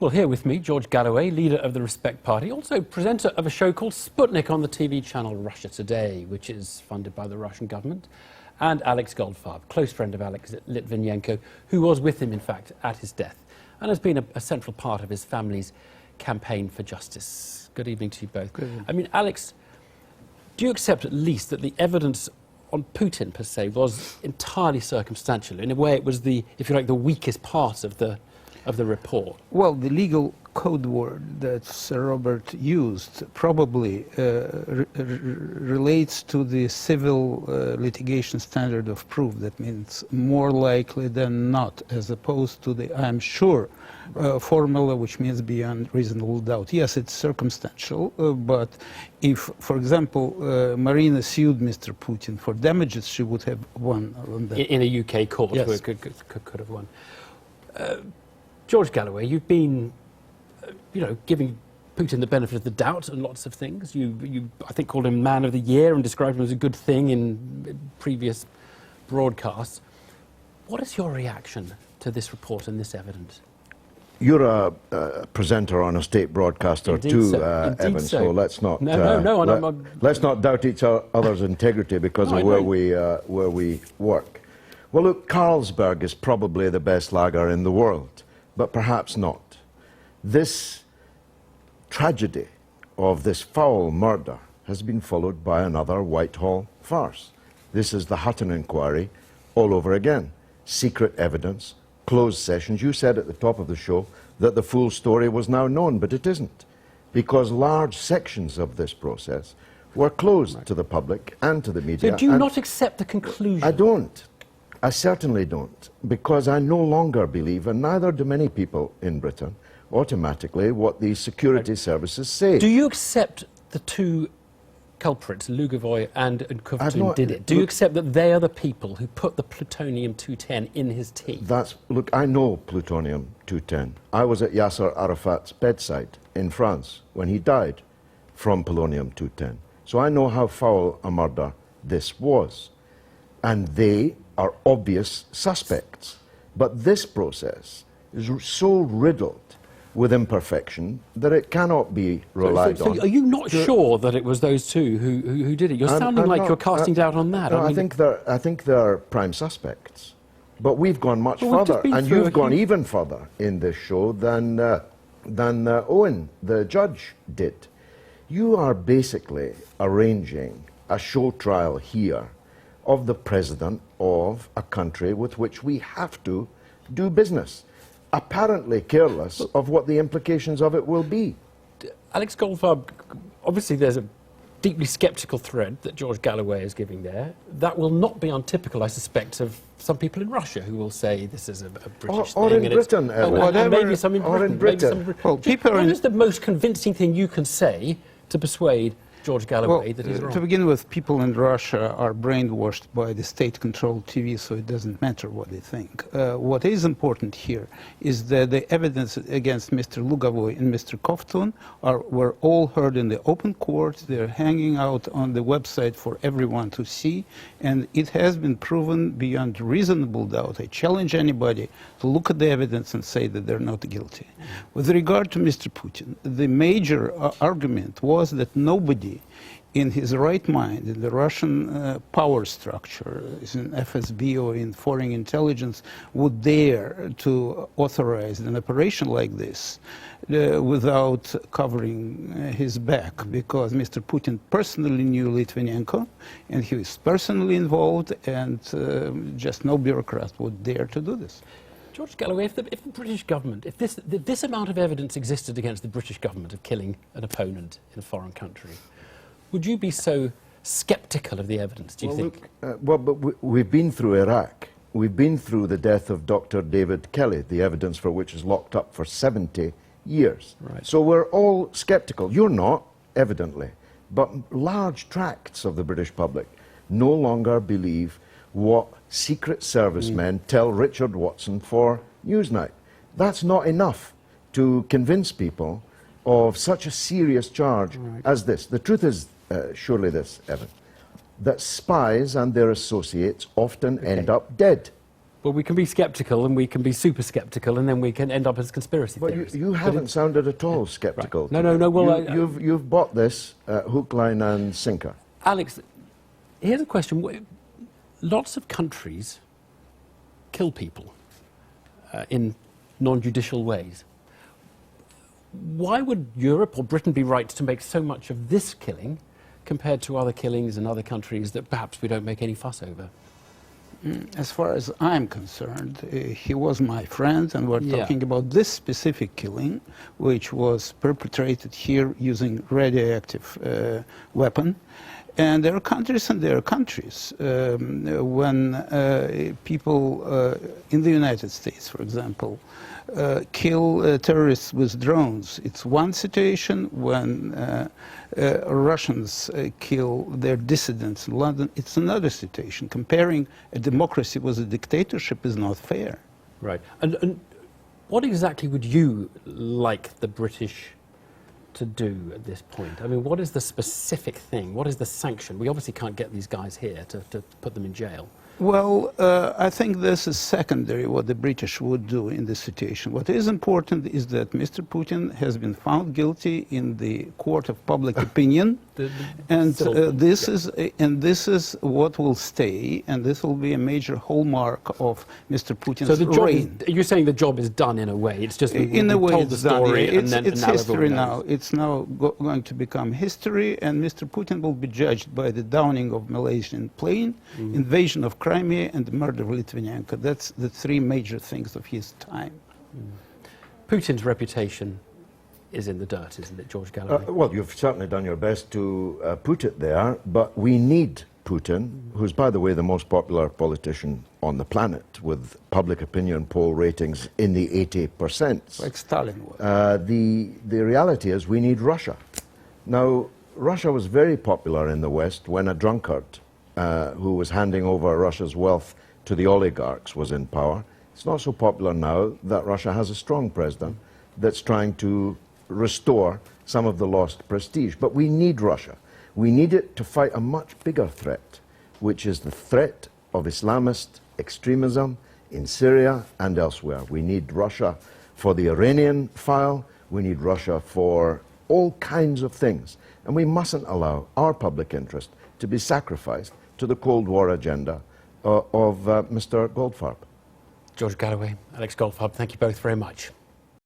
Well, here with me, George Galloway, leader of the Respect Party, also presenter of a show called Sputnik on the TV channel Russia Today, which is funded by the Russian government, and Alex Goldfarb, close friend of Alex Litvinenko, who was with him, in fact, at his death, and has been a central part of his family's campaign for justice. Good evening to you both. Good evening. I mean, Alex, do you accept at least that the evidence on Putin, per se, was entirely circumstantial? In a way, it was the, if you like, the weakest part of the report. Well, the legal code word that Sir Robert used probably relates to the civil litigation standard of proof. That means more likely than not, as opposed to the I'm sure formula, which means beyond reasonable doubt. Yes, it's circumstantial, but if, for example, Marina sued Mr. Putin for damages, she would have won on that. In a UK court, yes. Who could have won. George Galloway, you've been, giving Putin the benefit of the doubt on lots of things. You, I think, called him Man of the Year and described him as a good thing in previous broadcasts. What is your reaction to this report and this evidence? You're a presenter on a state broadcaster Indeed too, so. Evan. So let's not let's not doubt each other's integrity because of where we work. Well, look, Carlsberg is probably the best lager in the world, but perhaps not. This tragedy of this foul murder has been followed by another Whitehall farce. This is the Hutton inquiry all over again. Secret evidence, closed sessions. You said at the top of the show that the full story was now known, but it isn't, because large sections of this process were closed to the public and to the media. So do you not accept the conclusion? I don't. I certainly don't, because I no longer believe, and neither do many people in Britain, automatically what the security services say. Do you accept the two culprits, Lugovoy and Kovtun, did it? Do you accept that they are the people who put the plutonium-210 in his tea? Look, I know plutonium-210. I was at Yasser Arafat's bedside in France when he died from polonium-210. So I know how foul a murder this was. And they are obvious suspects. But this process is so riddled with imperfection that it cannot be relied on. So are you not sure that it was those two who did it? You're sounding like you're casting doubt on that. No, I think they're prime suspects. But we've gone much further, and you've gone even further in this show than Owen, the judge, did. You are basically arranging a show trial here of the president of a country with which we have to do business, apparently careless of what the implications of it will be. Alex Goldfarb, obviously there's a deeply sceptical thread that George Galloway is giving there. That will not be untypical, I suspect, of some people in Russia who will say this is a British thing. Or in Britain, maybe some in Britain. Well, what is the most convincing thing you can say to persuade George Galloway that he's wrong? To begin with, people in Russia are brainwashed by the state-controlled TV, so it doesn't matter what they think. What is important here is that the evidence against Mr. Lugovoy and Mr. Kovtun were all heard in the open court. They're hanging out on the website for everyone to see, and it has been proven beyond reasonable doubt. I challenge anybody to look at the evidence and say that they're not guilty. With regard to Mr. Putin, the major argument was that nobody in his right mind, in the Russian power structure, in FSB or in foreign intelligence, would dare to authorize an operation like this without covering his back, because Mr. Putin personally knew Litvinenko, and he was personally involved, and just no bureaucrat would dare to do this. George Galloway, if the British government, if this amount of evidence existed against the British government of killing an opponent in a foreign country, would you be so sceptical of the evidence, do you think? Look, but we've been through Iraq. We've been through the death of Dr. David Kelly, the evidence for which is locked up for 70 years. Right. So we're all sceptical. You're not, evidently. But large tracts of the British public no longer believe what Secret Service men tell Richard Watson for Newsnight. That's not enough to convince people of such a serious charge as this. The truth is, surely this, Evan, that spies and their associates often end up dead. Well, we can be sceptical and we can be super sceptical, and then we can end up as conspiracy theorists. But you haven't sounded at all sceptical. Right. No. Well, you've bought this hook, line, and sinker. Alex, here's a question. Lots of countries kill people in non-judicial ways. Why would Europe or Britain be right to make so much of this killing compared to other killings in other countries that perhaps we don't make any fuss over? As far as I'm concerned, he was my friend, and we're talking about this specific killing, which was perpetrated here using radioactive weapon. And there are countries and there are countries. When people in the United States, for example, kill terrorists with drones, it's one situation. When Russians kill their dissidents in London, it's another situation. Comparing a democracy with a dictatorship is not fair. Right. And what exactly would you like the British to do at this point? I mean, what is the specific thing? What is the sanction? We obviously can't get these guys here to put them in jail. Well, I think this is secondary what the British would do in this situation. What is important is that Mr. Putin has been found guilty in the court of public opinion, and this is what will stay, and this will be a major hallmark of Mr. Putin's reign. You're saying the job is done in a way. It's just in a way told the story, it's history now. It's now going to become history, and Mr. Putin will be judged by the downing of Malaysian plane, invasion of Crimea, and the murder of Litvinenko. That's the three major things of his time. Putin's reputation is in the dirt, isn't it, George Galloway? Well, you've certainly done your best to put it there, but we need Putin, who's, by the way, the most popular politician on the planet, with public opinion poll ratings in the 80%. Like Stalin was. The reality is we need Russia. Now, Russia was very popular in the West when a drunkard who was handing over Russia's wealth to the oligarchs was in power. It's not so popular now that Russia has a strong president that's trying to restore some of the lost prestige. But we need Russia. We need it to fight a much bigger threat, which is the threat of Islamist extremism in Syria and elsewhere. We need Russia for the Iranian file. We need Russia for all kinds of things. And we mustn't allow our public interest to be sacrificed to the Cold War agenda of Mr. Goldfarb. George Galloway, Alex Goldfarb, thank you both very much.